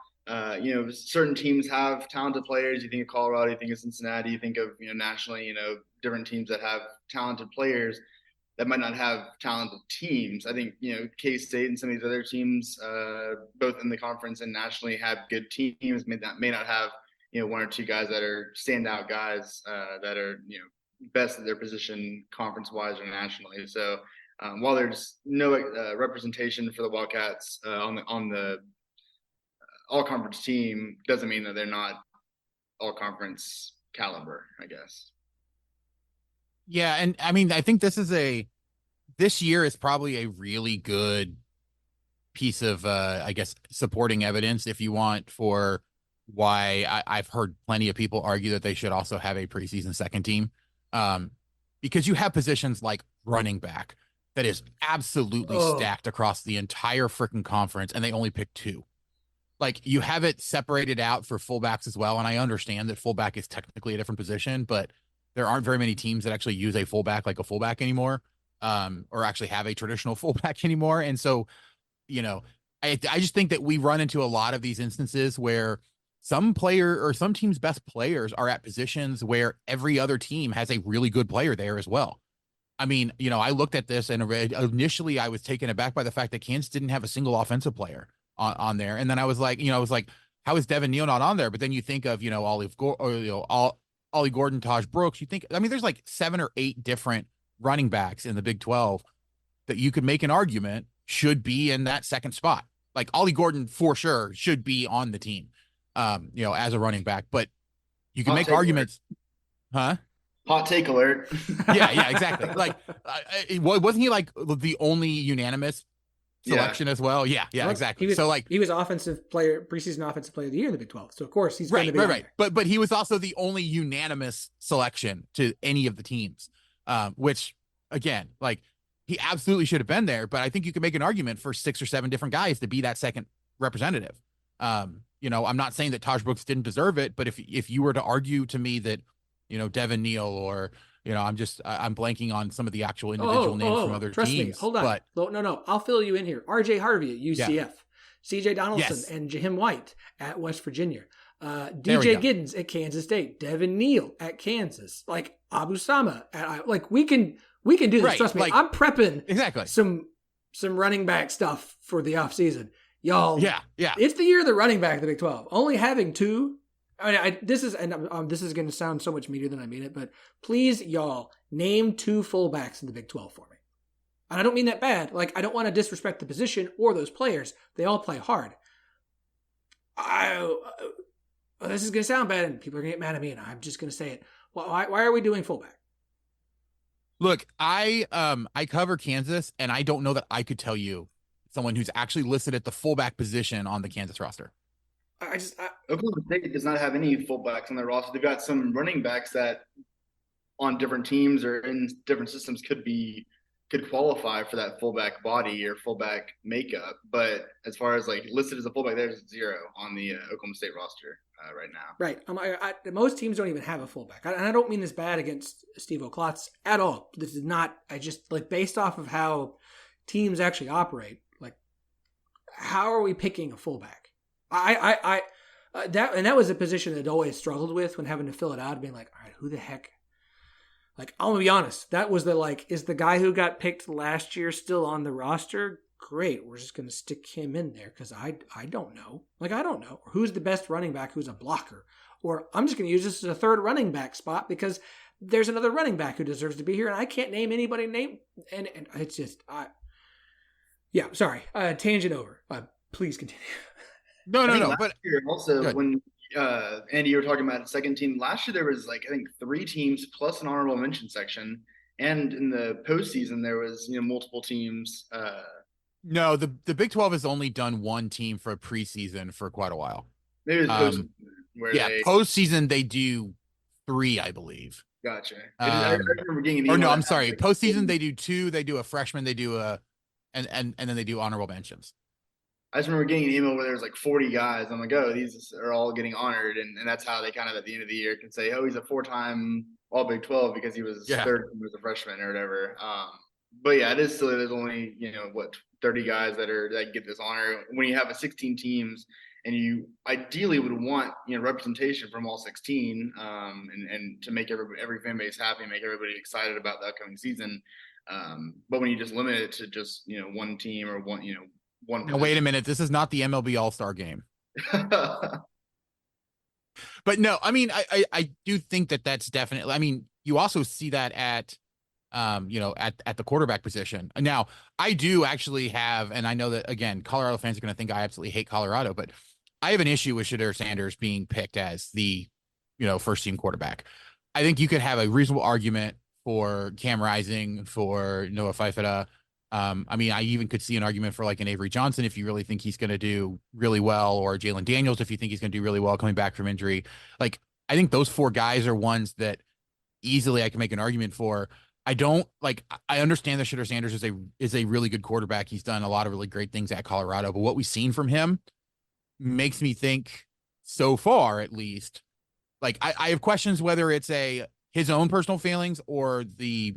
certain teams have talented players. You think of Colorado, you think of Cincinnati, you think of, nationally, different teams that have talented players that might not have talented teams. I think, K-State and some of these other teams, both in the conference and nationally, have good teams, may not have, 1 or 2 guys that are standout guys that are, best at their position conference-wise or nationally. So while there's no representation for the Wildcats on the all-conference team, doesn't mean that they're not all-conference caliber, I guess. Yeah, and I mean, I think this year is probably a really good piece of, I guess, supporting evidence, if you want, for why I've heard plenty of people argue that they should also have a preseason second team. Because you have positions like running back that is absolutely stacked across the entire freaking conference, and they only pick 2. Like, you have it separated out for fullbacks as well. And I understand that fullback is technically a different position, but there aren't very many teams that actually use a fullback like a fullback anymore, or actually have a traditional fullback anymore. And so, I just think that we run into a lot of these instances where some player or some team's best players are at positions where every other team has a really good player there as well. I mean, I looked at this and initially I was taken aback by the fact that Kansas didn't have a single offensive player on there. And then I was like, how is Devin Neal not on there? But then you think of, Ollie Gordon, Taj Brooks. You think, there's like 7 or 8 different running backs in the Big 12 that you could make an argument should be in that second spot. Like, Ollie Gordon for sure should be on the team, as a running back, but you can make arguments. Huh? Hot take alert. yeah, exactly. Like, wasn't he like the only unanimous selection as well? Yeah, exactly. He was preseason offensive player of the year in the Big 12. So of course he's going to be right. But he was also the only unanimous selection to any of the teams, which again, like, he absolutely should have been there. But I think you can make an argument for 6 or 7 different guys to be that second representative. I'm not saying that Taj Brooks didn't deserve it, but if you were to argue to me that, Devin Neal or, I'm blanking on some of the actual individual names from other trust teams. Me. Hold on. No. I'll fill you in here. RJ Harvey at UCF, CJ Donaldson and Jim White at West Virginia, DJ Giddens at Kansas State, Devin Neal at Kansas, like Abu Sama we can do this. Right. Trust me. I'm prepping some running back stuff for the off season. Y'all. Yeah. It's the year of the running back in the Big 12. Only having 2. This is going to sound so much meatier than I mean it, but please, y'all, name 2 fullbacks in the Big 12 for me. And I don't mean that bad. Like, I don't want to disrespect the position or those players. They all play hard. This is going to sound bad, and people are going to get mad at me, and I'm just going to say it. Why are we doing fullback? Look, I cover Kansas, and I don't know that I could tell you someone who's actually listed at the fullback position on the Kansas roster. Oklahoma State does not have any fullbacks on their roster. They've got some running backs that on different teams or in different systems could qualify for that fullback body or fullback makeup. But as far as like listed as a fullback, there's 0 on the Oklahoma State roster right now. Right. Most teams don't even have a fullback. And I don't mean this bad against Steve O'Klotz at all. This is not, based off of how teams actually operate, like, how are we picking a fullback? That was a position that I'd always struggled with when having to fill it out, being like, all right, who the heck? Like, I'm gonna be honest, that was is the guy who got picked last year still on the roster? Great, we're just gonna stick him in there because I don't know. Like, I don't know. Or who's the best running back who's a blocker? Or I'm just gonna use this as a third running back spot because there's another running back who deserves to be here, and I can't name anybody and it's just sorry. Tangent over. Please continue. No. But also, when Andy, you were talking about a second team last year, there was I think 3 teams plus an honorable mention section, and in the postseason there was multiple teams. No, the Big 12 has only done 1 team for a preseason for quite a while. Maybe postseason postseason they do 3, I believe. Gotcha. I remember getting I'm sorry. Postseason they do 2. They do a freshman. They do and then they do honorable mentions. I just remember getting an email where there was 40 guys. I'm like, oh, these are all getting honored. And that's how they kind of at the end of the year can say, oh, he's a 4-time All Big 12 because he was third when he was a freshman or whatever. But yeah, it is silly. There's only, 30 guys that get this honor. When you have a 16 teams and you ideally would want, representation from all 16 and to make every fan base happy, make everybody excited about the upcoming season. But when you just limit it to just, 1 team or one. Now, wait a minute. This is not the MLB All-Star Game. But no, I do think that's definitely, you also see that at the quarterback position. Now, I do actually have, and I know that, again, Colorado fans are going to think I absolutely hate Colorado, but I have an issue with Shedeur Sanders being picked as the, first team quarterback. I think you could have a reasonable argument for Cam Rising, for Noah Fifita, I mean, I even could see an argument for like an Avery Johnson if you really think he's going to do really well, or Jalen Daniels if you think he's going to do really well coming back from injury. Like, I think those 4 guys are ones that easily I can make an argument for. I don't like. I understand that Shedeur Sanders is a really good quarterback. He's done a lot of really great things at Colorado, but what we've seen from him makes me think, so far at least, like I have questions whether it's his own personal failings or the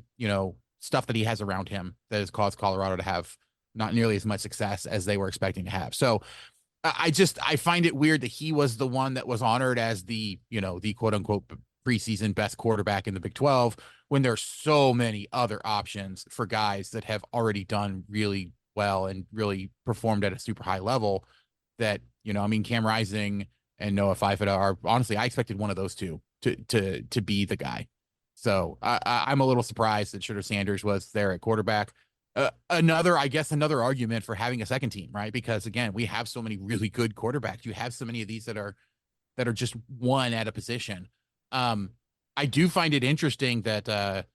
stuff that he has around him that has caused Colorado to have not nearly as much success as they were expecting to have. So I find it weird that he was the one that was honored as the quote unquote preseason best quarterback in the Big 12 when there's so many other options for guys that have already done really well and really performed at a super high level that, I mean, Cam Rising and Noah Pfeiffer are honestly, I expected one of those two to be the guy. So I'm a little surprised that Shedeur Sanders was there at quarterback. Another argument for having a second team, right? Because again, we have so many really good quarterbacks. You have so many of these that are just one at a position. I do find it interesting that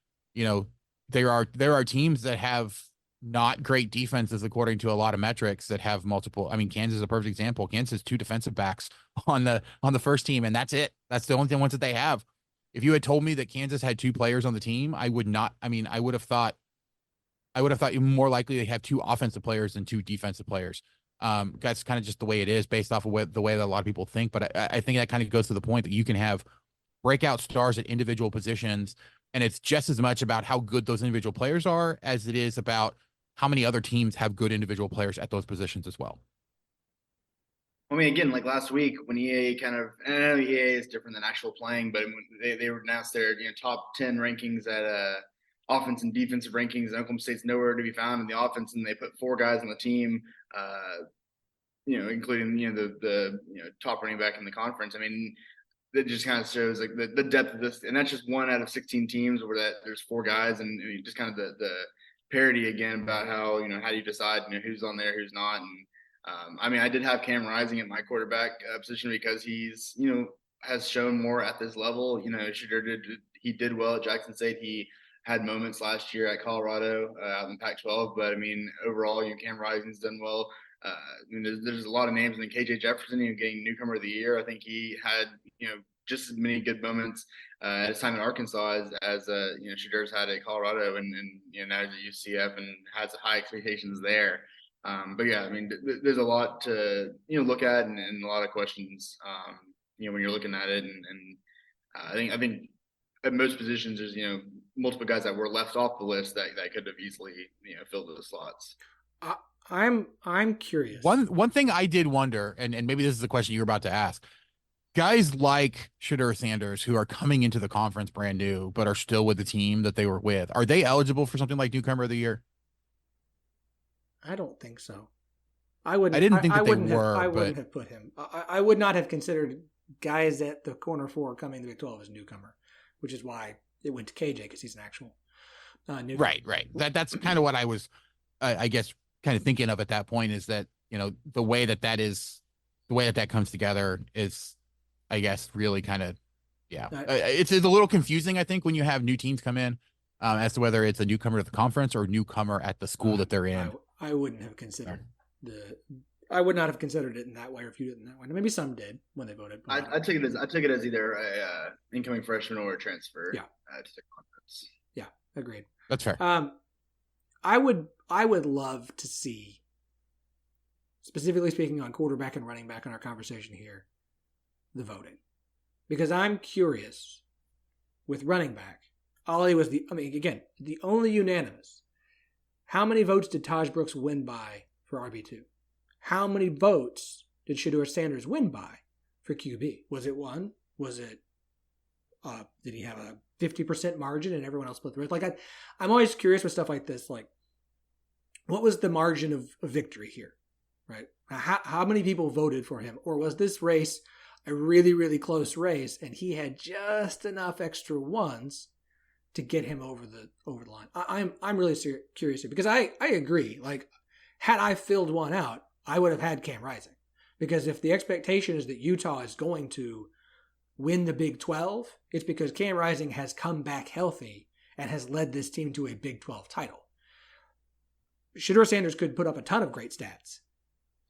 there are teams that have not great defenses according to a lot of metrics that have multiple. I mean, Kansas is a perfect example. Kansas has 2 defensive backs on the first team, and that's it. That's the only ones that they have. If you had told me that Kansas had 2 players on the team, I would not. I mean, I would have thought more likely they have 2 offensive players than 2 defensive players. That's kind of just the way it is based off of the way that a lot of people think. But I think that kind of goes to the point that you can have breakout stars at individual positions, and it's just as much about how good those individual players are as it is about how many other teams have good individual players at those positions as well. I mean, again, like last week when EA and I know EA is different than actual playing, but when they announced their top 10 rankings at offense and defensive rankings, and Oklahoma State's nowhere to be found in the offense, and they put 4 guys on the team, including the top running back in the conference. I mean, that just kind of shows like the depth of this, and that's just 1 out of 16 teams where there's 4 guys, and just kind of the parity again about how how do you decide who's on there, who's not. And I mean, I did have Cam Rising at my quarterback position because he's has shown more at this level. He did well at Jackson State. He had moments last year at Colorado out in Pac-12, but I mean overall, Cam Rising's done well. I mean, there's a lot of names. I mean, KJ Jefferson, getting newcomer of the year. I think he had just as many good moments at his time in Arkansas as Shedeur's had at Colorado, and now he's at UCF and has high expectations there. But yeah, I mean, there's a lot to look at and a lot of questions when you're looking at it, and I think at most positions there's multiple guys that were left off the list that could have easily filled those slots. I'm curious. One thing I did wonder, and maybe this is the question you're about to ask. Guys like Shedeur Sanders, who are coming into the conference brand new, but are still with the team that they were with, are they eligible for something like Newcomer of the Year? I don't think so. I wouldn't have put him. I would not have considered guys at the corner 4 coming to the Big 12 as newcomer, which is why it went to KJ because he's an actual newcomer. Right. That's kind of what I was, I guess, kind of thinking of at that point is that the way that comes together is, I guess, really kind of, it's a little confusing, I think, when you have new teams come in as to whether it's a newcomer to the conference or a newcomer at the school that they're in. I wouldn't have considered I would not have considered it in that way or viewed it in that way. Maybe some did when they voted. I took it as either a incoming freshman or a transfer. Yeah. To the conference. Yeah, agreed. That's fair. I would love to see, specifically speaking on quarterback and running back in our conversation here, the voting, because I'm curious with running back. Ollie was the only unanimous. How many votes did Taj Brooks win by for RB2? How many votes did Shedeur Sanders win by for QB? Was it 1? Was it, did he have a 50% margin and everyone else split the rest? Like, I'm always curious with stuff like this. Like, what was the margin of victory here, right? How many people voted for him? Or was this race a really, really close race and he had just enough extra ones to get him over the line? I'm really curious here because I agree. Like, had I filled one out, I would have had Cam Rising, because if the expectation is that Utah is going to win the Big 12, it's because Cam Rising has come back healthy and has led this team to a Big 12 title. Shedeur Sanders could put up a ton of great stats.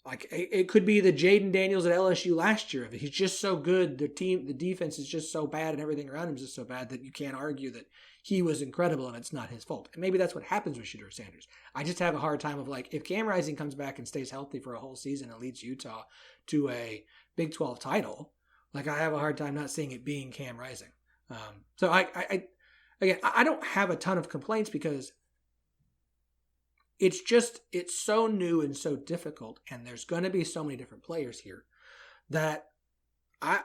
Like it could be the Jaden Daniels at LSU last year. He's just so good. The defense is just so bad, and everything around him is just so bad that you can't argue that he was incredible and it's not his fault. And maybe that's what happens with Shedeur Sanders. I just have a hard time of like, if Cam Rising comes back and stays healthy for a whole season and leads Utah to a Big 12 title, like I have a hard time not seeing it being Cam Rising. So I don't have a ton of complaints because it's so new and so difficult, and there's going to be so many different players here that I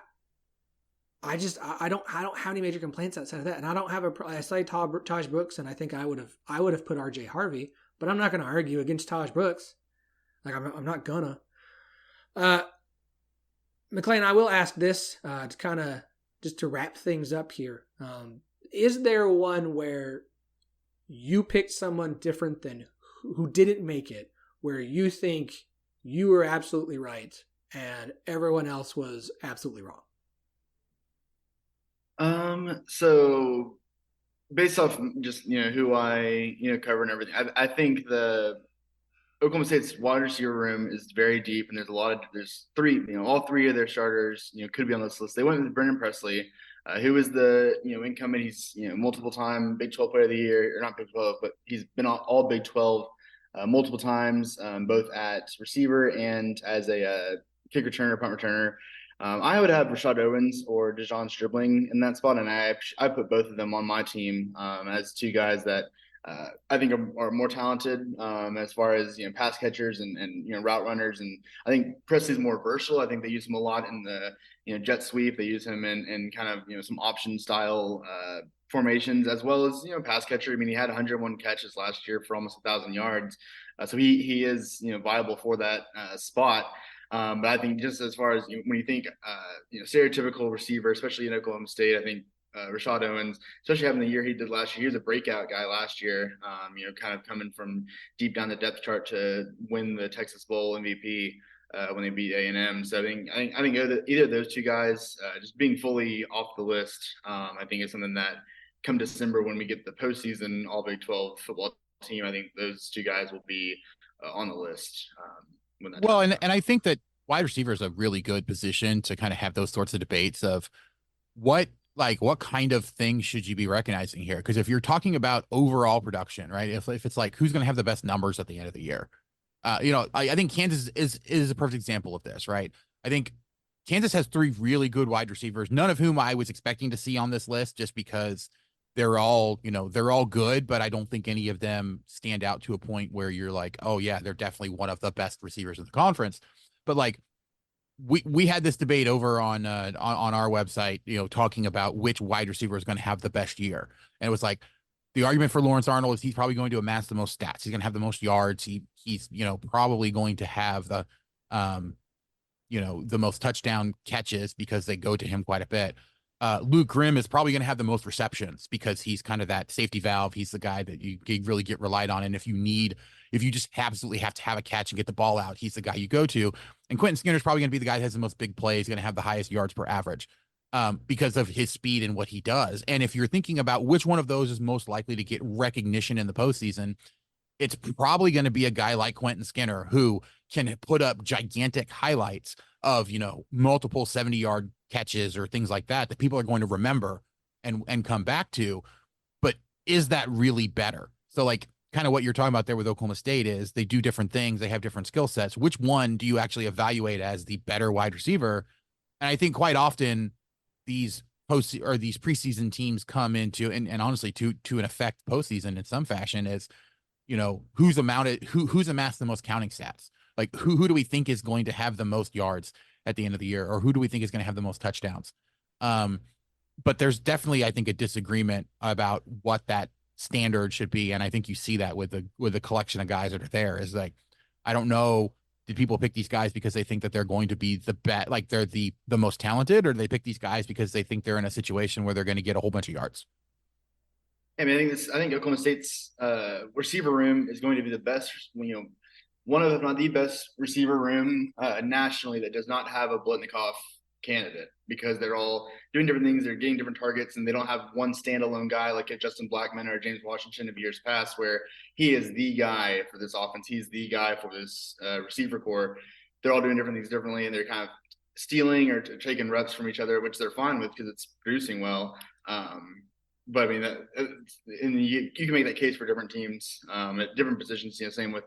don't have any major complaints outside of that. And I don't have I say Taj Brooks, and I think I would have put RJ Harvey, but I'm not going to argue against Taj Brooks. Like I'm not gonna. McClain, I will ask this to kind of just to wrap things up here. Is there one where you picked someone different than who didn't make it, where you think you were absolutely right and everyone else was absolutely wrong? So based off just, who I, cover and everything, I think the Oklahoma State's wide receiver room is very deep, and there's three, all three of their starters, could be on this list. They went with Brendan Presley, who was the, incoming. He's, multiple time Big 12 player of the year, or not Big 12, but he's been all Big 12 multiple times, both at receiver and as a kick returner, punt returner. I would have Rashad Owens or Dejon Stribling in that spot, and I put both of them on my team as two guys that I think are more talented as far as pass catchers and route runners. And I think Presley's more versatile. I think they use him a lot in the jet sweep. They use him in kind of some option style formations, as well as pass catcher. I mean, he had 101 catches last year for almost 1,000 yards, so he is viable for that spot. But I think just as far as when you think stereotypical receiver, especially in Oklahoma State, I think Rashad Owens, especially having the year he did last year, he was a breakout guy last year. Kind of coming from deep down the depth chart to win the Texas Bowl MVP when they beat A&M. So I think either of those two guys just being fully off the list, I think is something that come December when we get the postseason All Big 12 football team, I think those two guys will be on the list. And I think that wide receiver is a really good position to kind of have those sorts of debates of what kind of things should you be recognizing here? Because if you're talking about overall production, right? If it's like who's going to have the best numbers at the end of the year, I think Kansas is a perfect example of this, right? I think Kansas has three really good wide receivers, none of whom I was expecting to see on this list, just because they're all good, but I don't think any of them stand out to a point where you're like, oh yeah, they're definitely one of the best receivers in the conference. But like, we had this debate over on our website, talking about which wide receiver is going to have the best year. And it was like, the argument for Lawrence Arnold is he's probably going to amass the most stats. He's going to have the most yards. He's probably going to have the most touchdown catches because they go to him quite a bit. Luke Grimm is probably going to have the most receptions because he's kind of that safety valve. He's the guy that you really get relied on. And if you just absolutely have to have a catch and get the ball out, he's the guy you go to. And Quentin Skinner is probably going to be the guy that has the most big plays, going to have the highest yards per average because of his speed and what he does. And if you're thinking about which one of those is most likely to get recognition in the postseason, it's probably going to be a guy like Quentin Skinner who can put up gigantic highlights of, multiple 70-yard catches or things like that people are going to remember and come back to. But is that really better? So like kind of what you're talking about there with Oklahoma State is they do different things. They have different skill sets. Which one do you actually evaluate as the better wide receiver? And I think quite often these preseason teams come into, and honestly to an effect postseason in some fashion is, who's amassed the most counting stats? Like who do we think is going to have the most yards at the end of the year, or who do we think is going to have the most touchdowns? But there's definitely, I think, a disagreement about what that standard should be. And I think you see that with the collection of guys that are there is like, I don't know, did people pick these guys because they think that they're going to be the best, like they're the most talented, or do they pick these guys because they think they're in a situation where they're going to get a whole bunch of yards? I mean, I think Oklahoma State's receiver room is going to be the best, one of, if not the best receiver room nationally that does not have a Blitnikoff candidate because they're all doing different things. They're getting different targets, and they don't have one standalone guy like a Justin Blackmon or James Washington of years past, where he is the guy for this offense. He's the guy for this receiver core. They're all doing different things differently, and they're kind of stealing or taking reps from each other, which they're fine with because it's producing well. But I mean, you can make that case for different teams at different positions. Same with,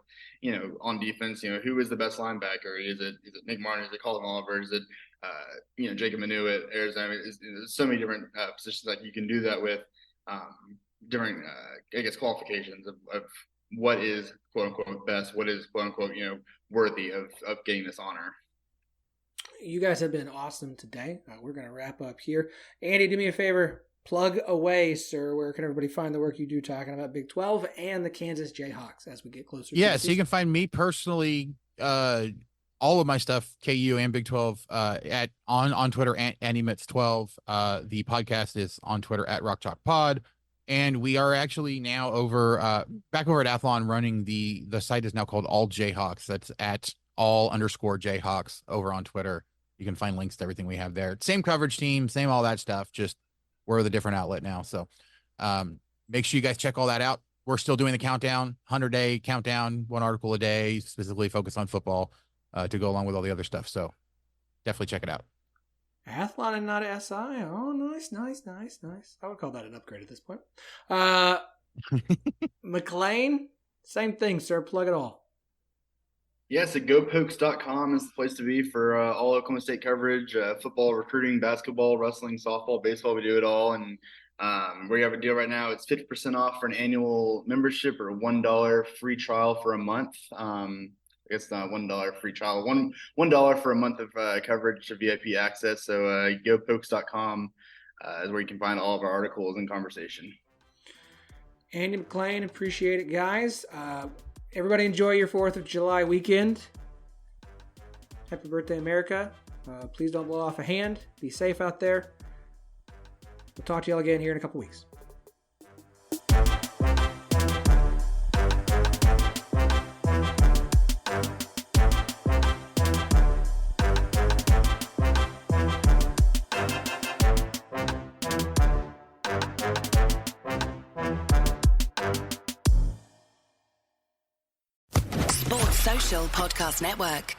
on defense. Who is the best linebacker? Is it Nick Martin? Is it Colin Oliver? Is it Jacob Manu at Arizona? There's so many different positions that you can do that with. Different, qualifications of what is quote unquote best, what is quote unquote worthy of getting this honor. You guys have been awesome today. We're going to wrap up here. Andy, do me a favor. Plug away, sir. Where can everybody find the work you do talking about Big 12 and the Kansas Jayhawks as we get closer? Yeah, so you can find me personally, all of my stuff, KU and Big 12, on Twitter, Andy Mitts 12. The podcast is on Twitter at Rock Chalk Pod, and we are actually now back over at Athlon running the site is now called All Jayhawks. That's at all_Jayhawks over on Twitter. You can find links to everything we have there. Same coverage team, same all that stuff. Just we're the different outlet now. So make sure you guys check all that out. We're still doing the countdown, 100-day countdown, 1 article a day, specifically focused on football to go along with all the other stuff. So definitely check it out. Athlon and not SI. Oh, nice. I would call that an upgrade at this point. McClain, same thing, sir. Plug it all. Yeah, so gopokes.com is the place to be for all Oklahoma State coverage, football, recruiting, basketball, wrestling, softball, baseball. We do it all. And we have a deal right now. It's 50% off for an annual membership or $1 free trial for a month. I guess not $1 free trial, $1 for a month of coverage to VIP access. So gopokes.com is where you can find all of our articles and conversation. Andy McClain, appreciate it, guys. Everybody enjoy your 4th of July weekend. Happy birthday, America. Please don't blow off a hand. Be safe out there. We'll talk to y'all again here in a couple weeks. Podcast Network.